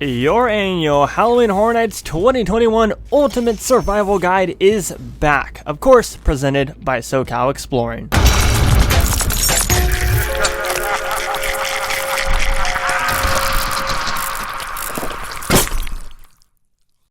Your annual Halloween Horror Nights 2021 Ultimate Survival Guide is back. Of course, presented by SoCal Exploring.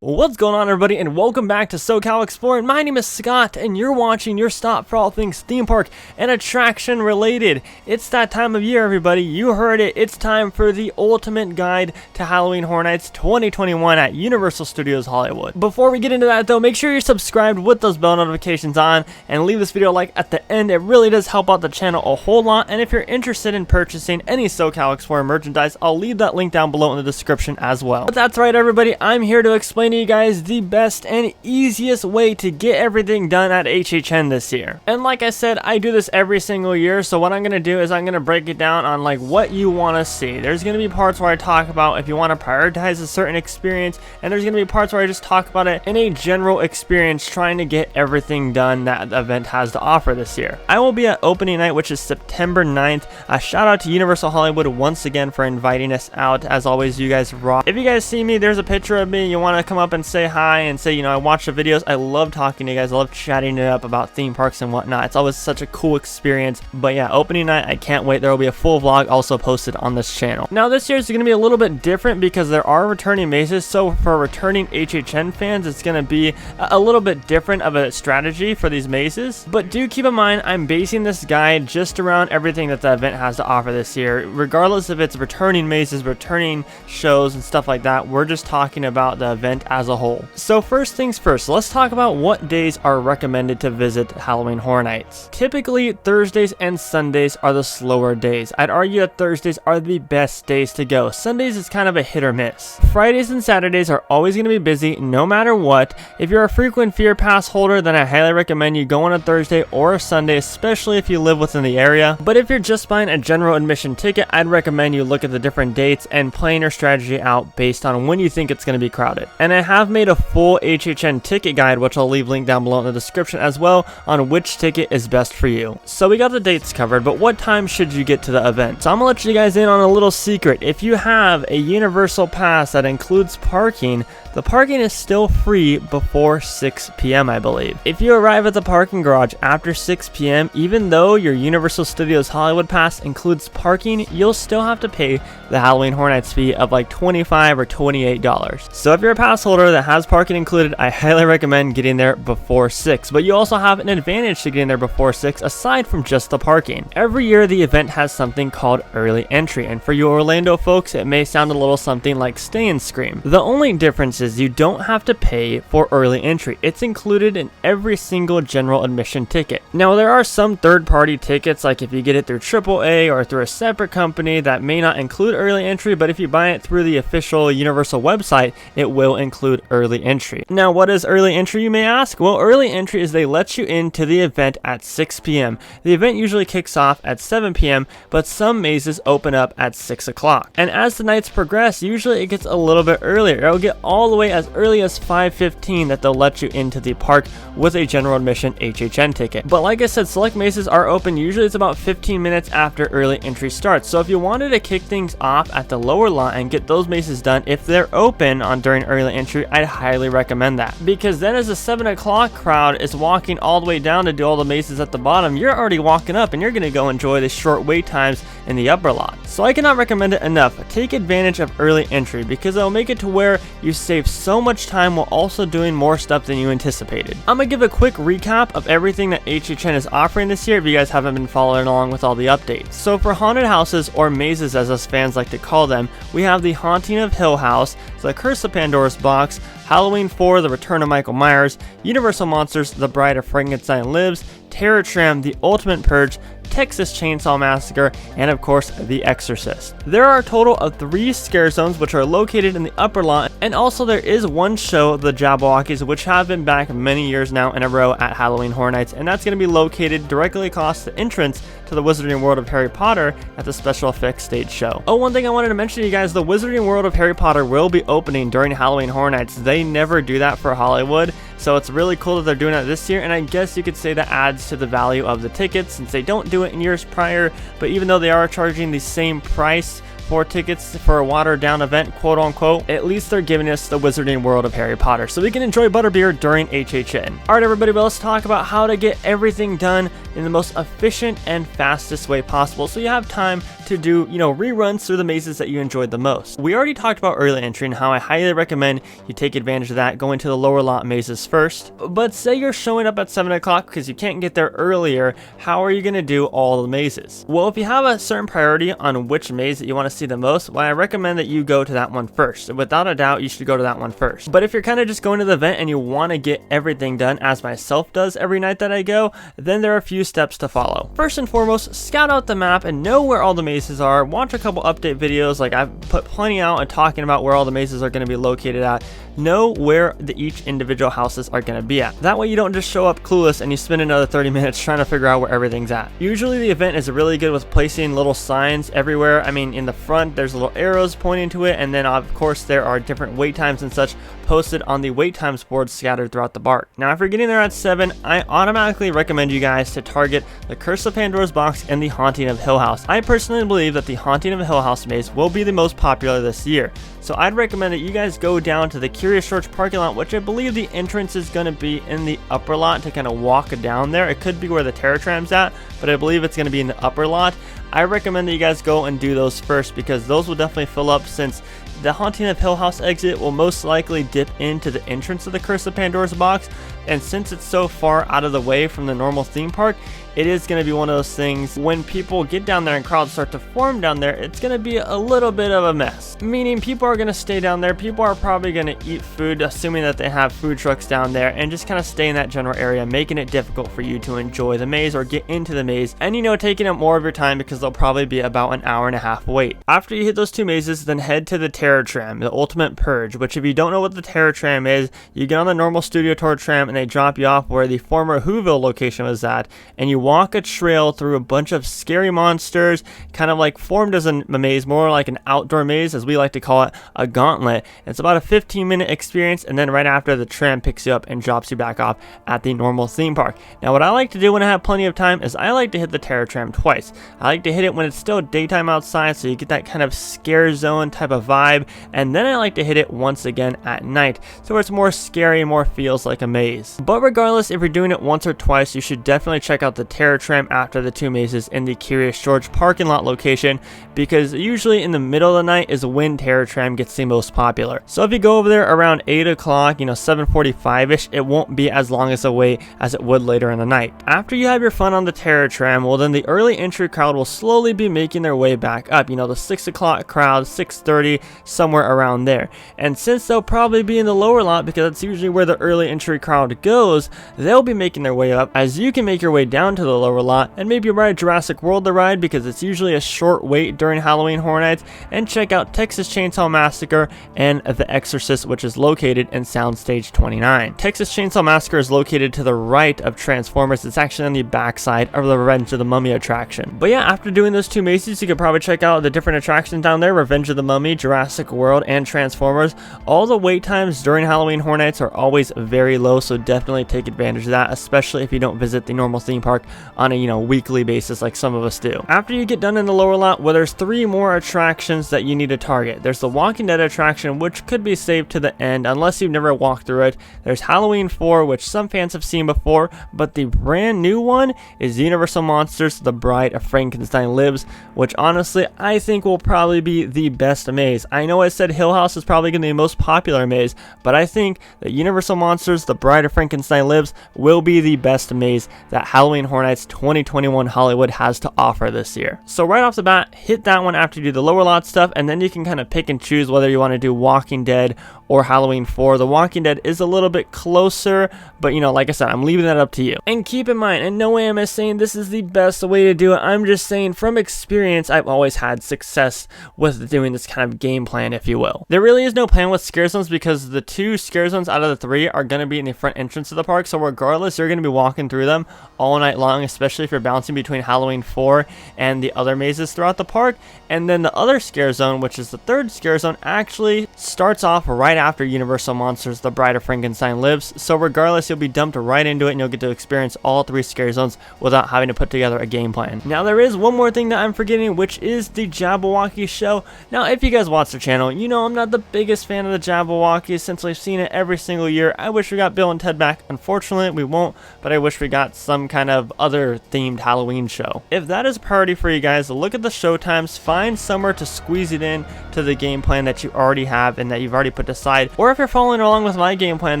What's going on, everybody, and welcome back to SoCal Exploring. My name is Scott, and you're watching your stop for all things theme park and attraction related. It's that time of year, everybody. You heard it. It's time for the ultimate guide to Halloween Horror Nights 2021 at Universal Studios Hollywood. Before we get into that, though, make sure you're subscribed with those bell notifications on, and leave this video a like at the end. It really does help out the channel a whole lot. And if you're interested in purchasing any SoCal Exploring merchandise, I'll leave that link down below in the description as well. But that's right, everybody. I'm here to explain to you guys the best and easiest way to get everything done at HHN this year. And like I said, I do this every single year, so what I'm going to do is I'm going to break it down on like what you want to see. There's going to be parts where I talk about if you want to prioritize a certain experience, and there's going to be parts where I just talk about it in a general experience, trying to get everything done that the event has to offer this year. I will be at opening night, which is September 9th. A shout out to Universal Hollywood once again for inviting us out. As always, you guys rock. If you guys see me, there's a picture of me, you want to come up and say hi and say, I watch the videos. I love talking to you guys. I love chatting it up about theme parks and whatnot. It's always such a cool experience. But yeah, opening night, I can't wait. There will be a full vlog also posted on this channel. Now this year is going to be a little bit different because there are returning mazes. So for returning HHN fans, it's going to be a little bit different of a strategy for these mazes. But do keep in mind, I'm basing this guide just around everything that the event has to offer this year. Regardless if it's returning mazes, returning shows and stuff like that, we're just talking about the event as a whole. So first things first, let's talk about what days are recommended to visit Halloween Horror Nights. Typically, Thursdays and Sundays are the slower days. I'd argue that Thursdays are the best days to go. Sundays is kind of a hit or miss. Fridays and Saturdays are always going to be busy no matter what. If you're a frequent Fear Pass holder, then I highly recommend you go on a Thursday or a Sunday, especially if you live within the area. But if you're just buying a general admission ticket, I'd recommend you look at the different dates and plan your strategy out based on when you think it's going to be crowded. And I have made a full HHN ticket guide, which I'll leave linked down below in the description as well, on which ticket is best for you. So we got the dates covered, but what time should you get to the event? So I'm gonna let you guys in on a little secret. If you have a Universal Pass that includes parking, the parking is still free before 6 p.m. I believe. If you arrive at the parking garage after 6 p.m., even though your Universal Studios Hollywood Pass includes parking, you'll still have to pay the Halloween Horror Nights fee of like $25 or $28. So if you're a pass holder that has parking included, I highly recommend getting there before 6. But you also have an advantage to getting there before 6 aside from just the parking. Every year the event has something called early entry, and for you Orlando folks, it may sound a little something like Stay and Scream. The only difference is you don't have to pay for early entry. It's included in every single general admission ticket. Now there are some third-party tickets, like if you get it through AAA or through a separate company, that may not include early entry, but if you buy it through the official Universal website, it will include early entry. Now what is early entry, you may ask? Well, early entry is they let you into the event at 6 p.m. The event usually kicks off at 7 p.m., but some mazes open up at 6 o'clock. And as the nights progress, usually it gets a little bit earlier. It'll get all the way as early as 5:15 that they'll let you into the park with a general admission HHN ticket. But like I said, select mazes are open. Usually it's about 15 minutes after early entry starts. So if you wanted to kick things off at the lower lot and get those mazes done, if they're open during early entry, I'd highly recommend that. Because then as the 7 o'clock crowd is walking all the way down to do all the mazes at the bottom, you're already walking up and you're going to go enjoy the short wait times in the upper lot. So I cannot recommend it enough. Take advantage of early entry because it'll make it to where you save so much time while also doing more stuff than you anticipated. I'm going to give a quick recap of everything that HHN is offering this year if you guys haven't been following along with all the updates. So for haunted houses, or mazes as us fans like to call them, we have the Haunting of Hill House, the Curse of Pandora's Box, Halloween 4, The Return of Michael Myers, Universal Monsters, The Bride of Frankenstein Lives, Terror Tram, The Ultimate Purge, Texas Chainsaw Massacre, and of course, The Exorcist. There are a total of 3 scare zones which are located in the upper lot, and also there is one show, The Jabberwockies, which have been back many years now in a row at Halloween Horror Nights, and that's going to be located directly across the entrance to the Wizarding World of Harry Potter at the Special Effects Stage show. Oh, one thing I wanted to mention to you guys, the Wizarding World of Harry Potter will be opening during Halloween Horror Nights. They never do that for Hollywood, so it's really cool that they're doing it this year, and I guess you could say that adds to the value of the tickets since they don't do it in years prior. But even though they are charging the same price for tickets for a watered down event, quote unquote, at least they're giving us the Wizarding World of Harry Potter, so we can enjoy butterbeer during HHN. Alright everybody, but let's talk about how to get everything done in the most efficient and fastest way possible, so you have time to do, reruns through the mazes that you enjoyed the most. We already talked about early entry and how I highly recommend you take advantage of that, going to the lower lot mazes first. But say you're showing up at 7 o'clock because you can't get there earlier, how are you going to do all the mazes? Well, if you have a certain priority on which maze that you want to see the most, well, I recommend that you go to that one first. Without a doubt, you should go to that one first. But if you're kind of just going to the event and you want to get everything done, as myself does every night that I go, then there are a few steps to follow. First and foremost, scout out the map and know where all the mazes are. Watch a couple update videos, like I've put plenty out and talking about where all the mazes are going to be located at. Know where each individual houses are going to be at. That way you don't just show up clueless and you spend another 30 minutes trying to figure out where everything's at. Usually the event is really good with placing little signs everywhere. I mean, in the front there's little arrows pointing to it, and then of course there are different wait times and such posted on the wait times board scattered throughout the park. Now if you're getting there at 7, I automatically recommend you guys to target the Curse of Pandora's Box and the Haunting of Hill House. I personally believe that the Haunting of Hill House maze will be the most popular this year. So I'd recommend that you guys go down to the Curious George parking lot, which I believe the entrance is going to be in the upper lot, to kind of walk down there. It could be where the Terror Tram's at, but I believe it's going to be in the upper lot. I recommend that you guys go and do those first, because those will definitely fill up, since the Haunting of Hill House exit will most likely dip into the entrance of the Curse of Pandora's Box, and since it's so far out of the way from the normal theme park, it is going to be one of those things, when people get down there and crowds start to form down there, it's going to be a little bit of a mess. Meaning people are going to stay down there, people are probably going to eat food, assuming that they have food trucks down there, and just kind of stay in that general area, making it difficult for you to enjoy the maze or get into the maze, and taking up more of your time, because they'll probably be about an hour and a half wait. After you hit those 2 mazes, then head to the Terror Tram, the Ultimate Purge, which if you don't know what the Terror Tram is, you get on the normal Studio Tour tram and they drop you off where the former Whoville location was at, and you walk a trail through a bunch of scary monsters, kind of like formed as a maze, more like an outdoor maze, as we like to call it, a gauntlet. It's about a 15-minute experience, and then right after, the tram picks you up and drops you back off at the normal theme park. Now what I like to do when I have plenty of time is I like to hit the Terror Tram twice. I like to hit it when it's still daytime outside, so you get that kind of scare zone type of vibe, and then I like to hit it once again at night, so it's more scary, more feels like a maze. But regardless, if you're doing it once or twice, you should definitely check out the Terror Tram after the 2 mazes in the Curious George parking lot location, because usually in the middle of the night is when Terror Tram gets the most popular. So if you go over there around 8 o'clock, 7:45ish, it won't be as long as a wait as it would later in the night. After you have your fun on the Terror Tram, well then the early entry crowd will slowly be making their way back up, the 6 o'clock crowd, 6:30, somewhere around there. And since they'll probably be in the lower lot, because that's usually where the early entry crowd goes, they'll be making their way up, as you can make your way down to the lower lot and maybe ride Jurassic World the ride, because it's usually a short wait during Halloween Horror Nights, and check out Texas Chainsaw Massacre and The Exorcist, which is located in Soundstage 29. Texas Chainsaw Massacre is located to the right of Transformers. It's actually on the backside of the Revenge of the Mummy attraction. But yeah, after doing those 2 mazes, you could probably check out the different attractions down there: Revenge of the Mummy, Jurassic World, and Transformers. All the wait times during Halloween Horror Nights are always very low, so definitely take advantage of that, especially if you don't visit the normal theme park on a weekly basis like some of us do. After you get done in the lower lot, well, there's 3 more attractions that you need to target. There's the Walking Dead attraction, which could be saved to the end unless you've never walked through it. There's Halloween 4, which some fans have seen before, but the brand new one is Universal Monsters: The Bride of Frankenstein Lives, which honestly I think will probably be the best maze. I know I said Hill House is probably going to be the most popular maze, but I think that Universal Monsters: The Bride of Frankenstein Lives will be the best maze that Halloween Horror Nights 2021 Hollywood has to offer this year. So right off the bat, hit that one after you do the lower lot stuff, and then you can kind of pick and choose whether you want to do Walking Dead or Halloween 4. The Walking Dead is a little bit closer, but like I said, I'm leaving that up to you. And keep in mind, in no way am I saying this is the best way to do it. I'm just saying from experience, I've always had success with doing this kind of game plan, if you will. There really is no plan with scare zones, because the 2 scare zones out of the 3 are going to be in the front entrance to the park, so regardless, you're going to be walking through them all night long, especially if you're bouncing between Halloween 4 and the other mazes throughout the park. And then the other scare zone, which is the third scare zone, actually starts off right after Universal Monsters The Bride of Frankenstein Lives, so regardless, you'll be dumped right into it and you'll get to experience all 3 scare zones without having to put together a game plan. Now, there is one more thing that I'm forgetting, which is the Jabberwocky show. Now, if you guys watch the channel, you know I'm not the biggest fan of the Jabberwocky since we've seen it every single year. I wish we got Bill and Ted back. Unfortunately, we won't, but I wish we got some kind of other themed Halloween show. If that is a priority for you guys, look at the show times, find somewhere to squeeze it in to the game plan that you already have and that you've already put aside. Or if you're following along with my game plan,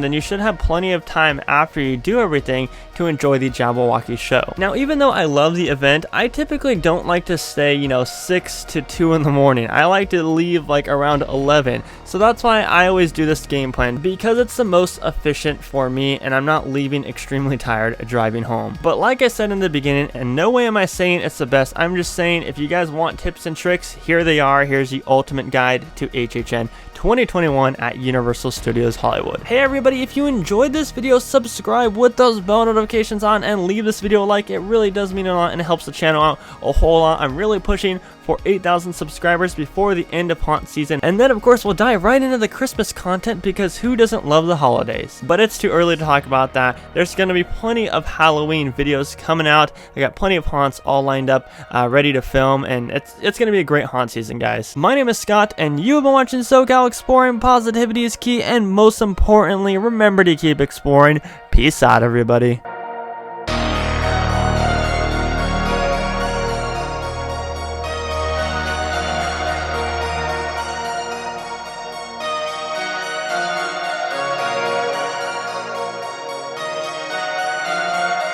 then you should have plenty of time after you do everything to enjoy the Jabberwocky show. Now, even though I love the event, I typically don't like to stay, 6 to 2 in the morning. I like to leave like around 11. So that's why I always do this game plan, because it's the most efficient for me and I'm not leaving extremely tired driving home. But like I said in the beginning, in no way am I saying it's the best. I'm just saying if you guys want tips and tricks, here they are. Here's the ultimate guide to HHN 2021 at Universal Studios Hollywood. Hey everybody, if you enjoyed this video, subscribe with those bell notifications on and leave this video a like. It really does mean a lot and it helps the channel out a whole lot. I'm really pushing for 8,000 subscribers before the end of haunt season, and then of course we'll dive right into the Christmas content, because who doesn't love the holidays? But it's too early to talk about that. There's going to be plenty of Halloween videos coming out. I got plenty of haunts all lined up, ready to film, and it's going to be a great haunt season, guys. My name is Scott, and you have been watching SoCal Exploring. Positivity is key, and most importantly, remember to keep exploring. Peace out, everybody.